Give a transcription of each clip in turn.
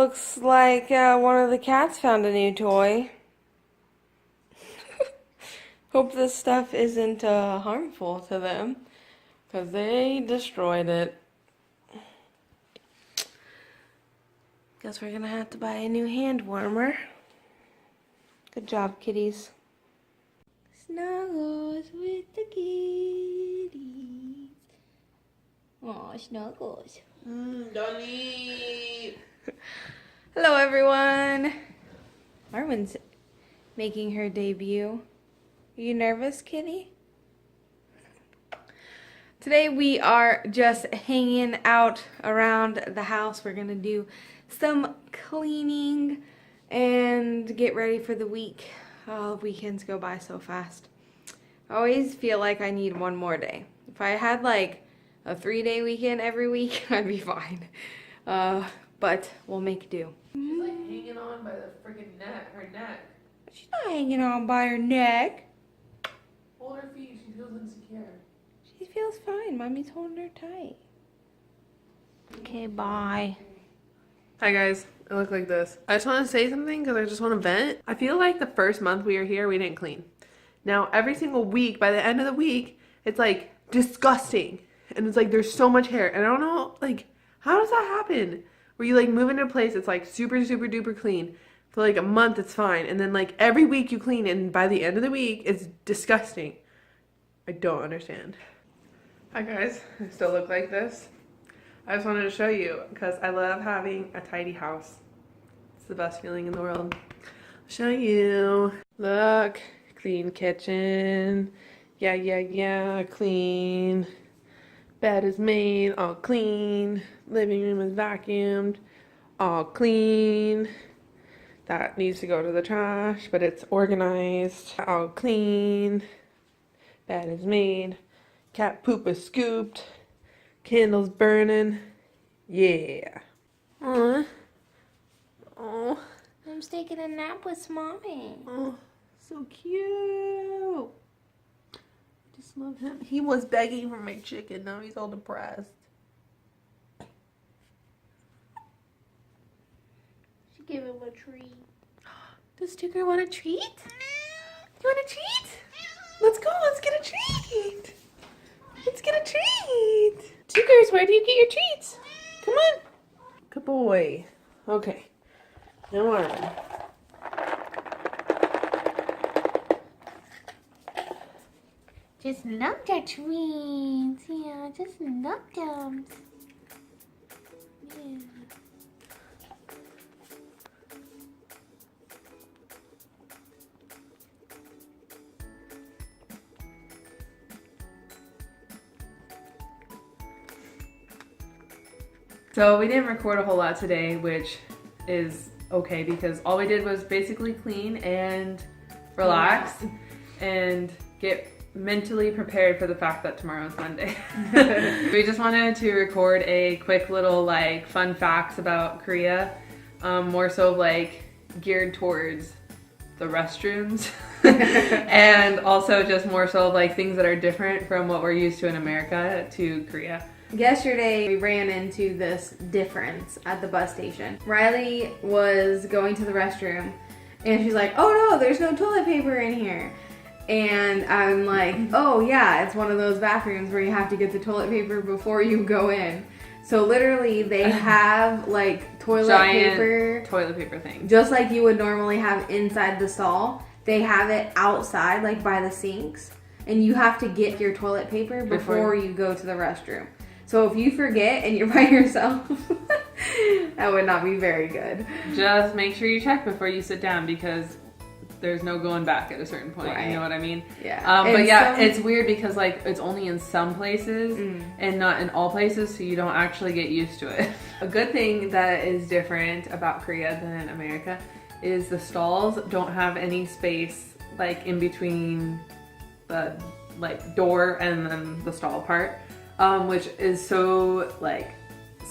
looks like one of the cats found a new toy. Hope this stuff isn't harmful to them, because they destroyed it. Guess we're gonna have to buy a new hand warmer. Good job, kitties. Snuggles with the kitties. Aw, Snuggles. Dolly. Hello, everyone. Arwen's making her debut. Are you nervous, kitty? Today we are just hanging out around the house. We're gonna do some cleaning and get ready for the week. Oh, weekends go by so fast. I always feel like I need one more day. If I had like a 3-day weekend every week, I'd be fine. But we'll make do. She's like hanging on by the freaking neck, her neck. She's not hanging on by her neck. Hold her feet, she feels insecure. She feels fine. Mommy's holding her tight. Okay, bye. Hi guys, I look like this. I just want to say something because I just want to vent. I feel like the first month we were here, we didn't clean. Now every single week, by the end of the week, it's like disgusting. And it's like there's so much hair. And I don't know, like, how does that happen? Where you like move into a place, it's like super, super duper clean. For like a month, it's fine. And then like every week you clean and by the end of the week, it's disgusting. I don't understand. Hi guys, I still look like this. I just wanted to show you because I love having a tidy house. It's the best feeling in the world. I'll show you. Look, clean kitchen. Yeah, clean. Bed is made, all clean. Living room is vacuumed, all clean. That needs to go to the trash, but it's organized, all clean. Bed is made. Cat poop is scooped. Candles burning. Yeah. Aww. Oh. I'm taking a nap with Mommy. Oh, so cute. Just love him. He was begging for my chicken. Now he's all depressed. She gave him a treat. Does Tucker want a treat? You want a treat? Let's go. Let's get a treat. Let's get a treat. Tuckers, where do you get your treats? Come on. Good boy. Okay. Now Arwen. Just num the treats. Yeah, just num them. Yeah. So we didn't record a whole lot today, which is okay because all we did was basically clean and relax and get mentally prepared for the fact that tomorrow's Monday. We just wanted to record a quick little like fun facts about Korea, more so like geared towards the restrooms and also just more so like things that are different from what we're used to in America to Korea. Yesterday, we ran into this difference at the bus station. Riley was going to the restroom, and she's like, oh no, there's no toilet paper in here. And I'm like, oh yeah, it's one of those bathrooms where you have to get the toilet paper before you go in. So literally, they have like toilet paper thing. Just like you would normally have inside the stall. They have it outside, like by the sinks. And you have to get your toilet paper before you go to the restroom. So if you forget and you're by yourself, that would not be very good. Just make sure you check before you sit down because there's no going back at a certain point. Right. You know what I mean? Yeah. But yeah, it's weird because like it's only in some places and not in all places, so you don't actually get used to it. A good thing that is different about Korea than America is the stalls don't have any space like in between the like door and then the stall part. Which is so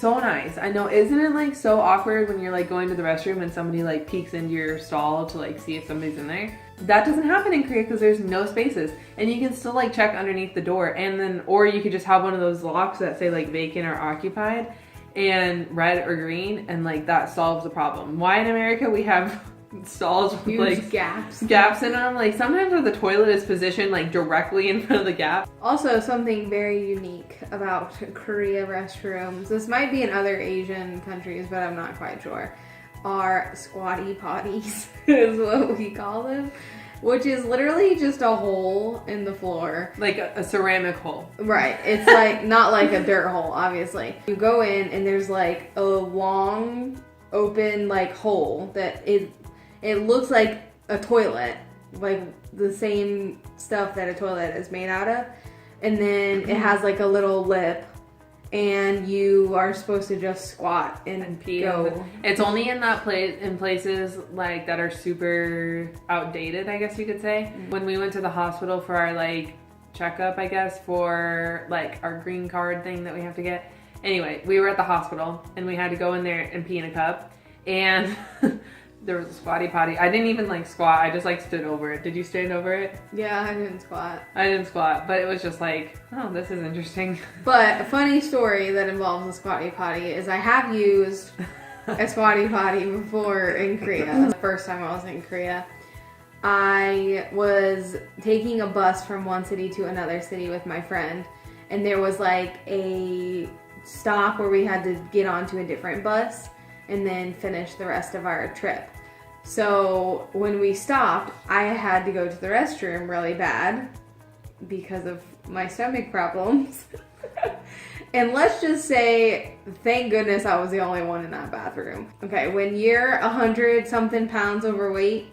nice. I know, isn't it like so awkward when you're like going to the restroom and somebody like peeks into your stall to like see if somebody's in there? That doesn't happen in Korea because there's no spaces and you can still like check underneath the door and then, or you could just have one of those locks that say like vacant or occupied and red or green, and like that solves the problem. Why in America we have stalls with huge like gaps in them, like sometimes where the toilet is positioned like directly in front of the gap. Also, something very unique about Korea restrooms, this might be in other Asian countries, but I'm not quite sure, are squatty potties is what we call them, which is literally just a hole in the floor. Like a ceramic hole. Right. It's like, not like a dirt hole, obviously. You go in and there's like a long open like hole that it looks like a toilet, like the same stuff that a toilet is made out of. And then it has like a little lip, and you are supposed to just squat and pee. Go. It's only in that place, in places like that are super outdated, I guess you could say. When we went to the hospital for our like checkup, I guess, for like our green card thing that we have to get. Anyway, we were at the hospital and we had to go in there and pee in a cup, and there was a squatty potty. I didn't even like squat. I just like stood over it. Did you stand over it? Yeah, I didn't squat. I didn't squat, but it was just like, oh, this is interesting. But a funny story that involves a squatty potty is I have used a squatty potty before in Korea. The first time I was in Korea, I was taking a bus from one city to another city with my friend, and there was like a stop where we had to get onto a different bus and then finish the rest of our trip. So when we stopped, I had to go to the restroom really bad because of my stomach problems. And let's just say, thank goodness I was the only one in that bathroom. Okay, when you're 100-something pounds overweight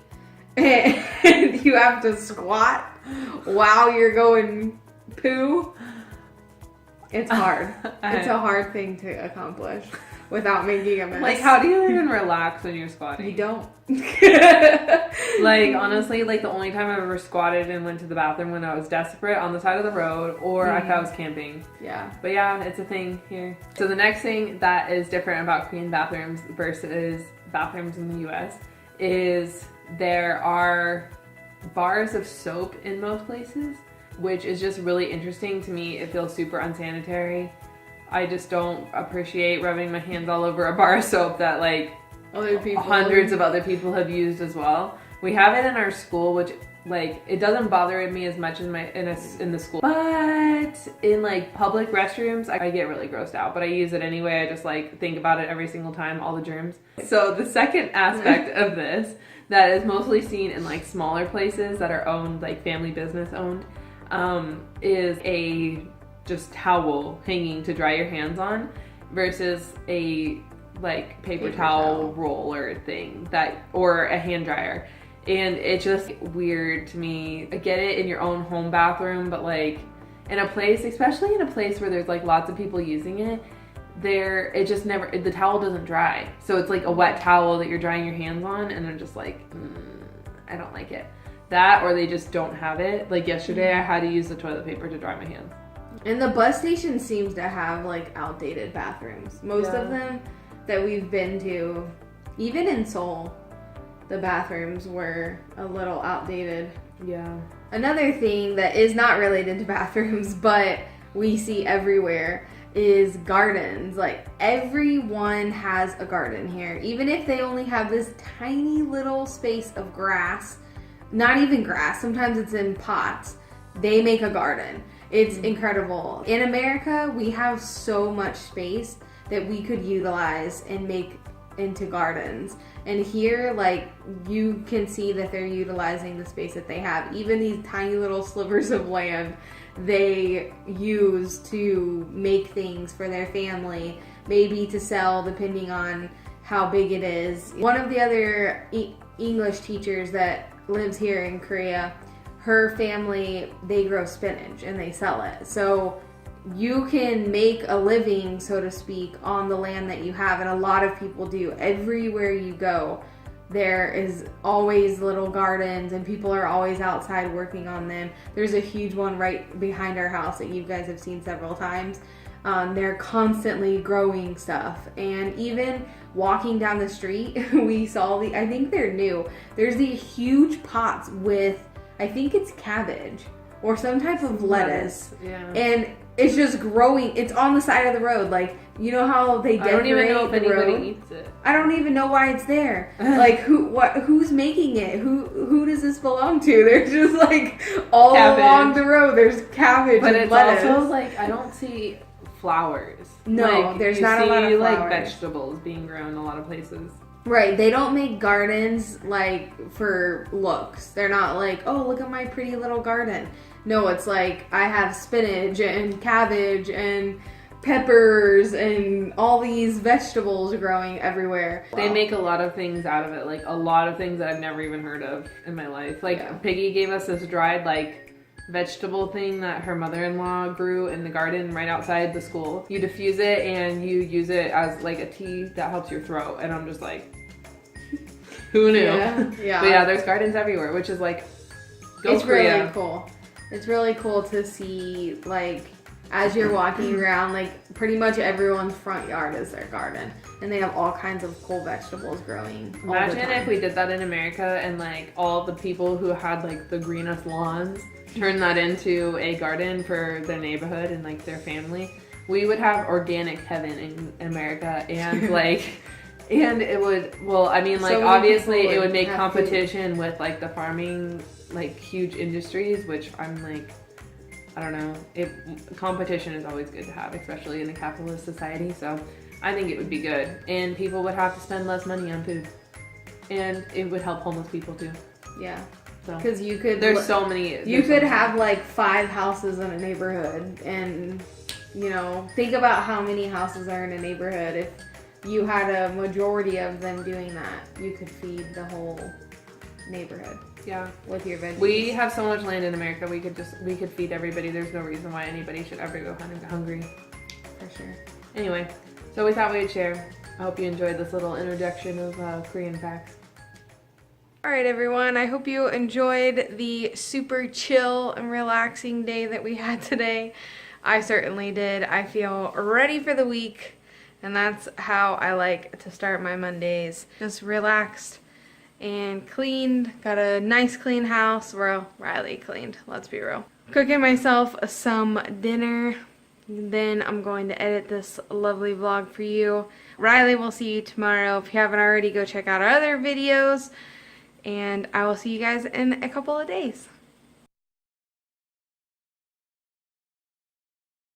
and you have to squat while you're going poo, it's hard. It's a hard thing to accomplish without making a mess. Like, how do you even relax when you're squatting? You don't. Like, honestly, like the only time I've ever squatted and went to the bathroom when I was desperate on the side of the road, or if I was camping. Yeah. But yeah, it's a thing here. So the next thing that is different about Korean bathrooms versus bathrooms in the US is there are bars of soap in most places, which is just really interesting to me. It feels super unsanitary. I just don't appreciate rubbing my hands all over a bar of soap that like other people, hundreds of other people have used as well. We have it in our school, which like it doesn't bother me as much as in the school, but in like public restrooms I get really grossed out, but I use it anyway. I just like think about it every single time, all the germs. So the second aspect of this that is mostly seen in like smaller places that are owned, like family business owned, is a just towel hanging to dry your hands on versus a like paper towel roller thing or a hand dryer. And it's just weird to me. I get it in your own home bathroom, but like in a place, especially in a place where there's like lots of people using it, it just never, the towel doesn't dry. So it's like a wet towel that you're drying your hands on, and I'm just like, I don't like it. That, or they just don't have it. Like yesterday I had to use the toilet paper to dry my hands. And the bus station seems to have like outdated bathrooms. Most of them that we've been to, even in Seoul, the bathrooms were a little outdated. Yeah. Another thing that is not related to bathrooms, but we see everywhere, is gardens. Like everyone has a garden here. Even if they only have this tiny little space of grass, not even grass, sometimes it's in pots, they make a garden. It's incredible. In America, we have so much space that we could utilize and make into gardens. And here, like, you can see that they're utilizing the space that they have. Even these tiny little slivers of land they use to make things for their family, maybe to sell depending on how big it is. One of the other English teachers that lives here in Korea, her family, they grow spinach and they sell it. So you can make a living, so to speak, on the land that you have, and a lot of people do. Everywhere you go, there is always little gardens and people are always outside working on them. There's a huge one right behind our house that you guys have seen several times. They're constantly growing stuff. And even walking down the street, we saw I think they're new. There's these huge pots with, I think it's cabbage or some type of lettuce. Yeah. And It's just growing. It's on the side of the road. Like, you know how they decorate I don't even know if the anybody road? eats it. I don't even know why it's there. Like, who's making it? Who does this belong to? There's just like all along the road. There's cabbage but and it's lettuce. also like I don't see flowers. No, like, there's not a lot of You see flowers. like vegetables being grown in a lot of places. Right, they don't make gardens like for looks. They're not like, oh, look at my pretty little garden. No, it's like I have spinach and cabbage and peppers and all these vegetables growing everywhere. They make a lot of things out of it, like a lot of things that I've never even heard of in my life. Like Piggy gave us this dried like vegetable thing that her mother-in-law grew in the garden right outside the school. You diffuse it and you use it as like a tea that helps your throat. And I'm just like, who knew? Yeah. But yeah, there's gardens everywhere, which is like, it's really cool. It's really cool to see, like, as you're walking around, like, pretty much everyone's front yard is their garden. And they have all kinds of cool vegetables growing. Imagine if we did that in America and, like, all the people who had, like, the greenest lawns turned that into a garden for their neighborhood and, like, their family. We would have organic heaven in America and, like... And it would, well, I mean, like, obviously it would make competition with, like, the farming, like, huge industries, which I'm, like, I don't know. Competition is always good to have, especially in a capitalist society, so I think it would be good. And people would have to spend less money on food. And it would help homeless people, too. Yeah. So, because you could... There's so many... You could have, like, 5 houses in a neighborhood, and, you know, think about how many houses are in a neighborhood. If you had a majority of them doing that, you could feed the whole neighborhood. Yeah. With your veggies. We have so much land in America, we could feed everybody. There's no reason why anybody should ever go hungry. For sure. Anyway, so we thought we'd share. I hope you enjoyed this little introduction of Korean facts. Alright everyone, I hope you enjoyed the super chill and relaxing day that we had today. I certainly did. I feel ready for the week. And that's how I like to start my Mondays. Just relaxed and cleaned. Got a nice clean house. Well, Riley cleaned, let's be real. Cooking myself some dinner. Then I'm going to edit this lovely vlog for you. Riley will see you tomorrow. If you haven't already, go check out our other videos. And I will see you guys in a couple of days.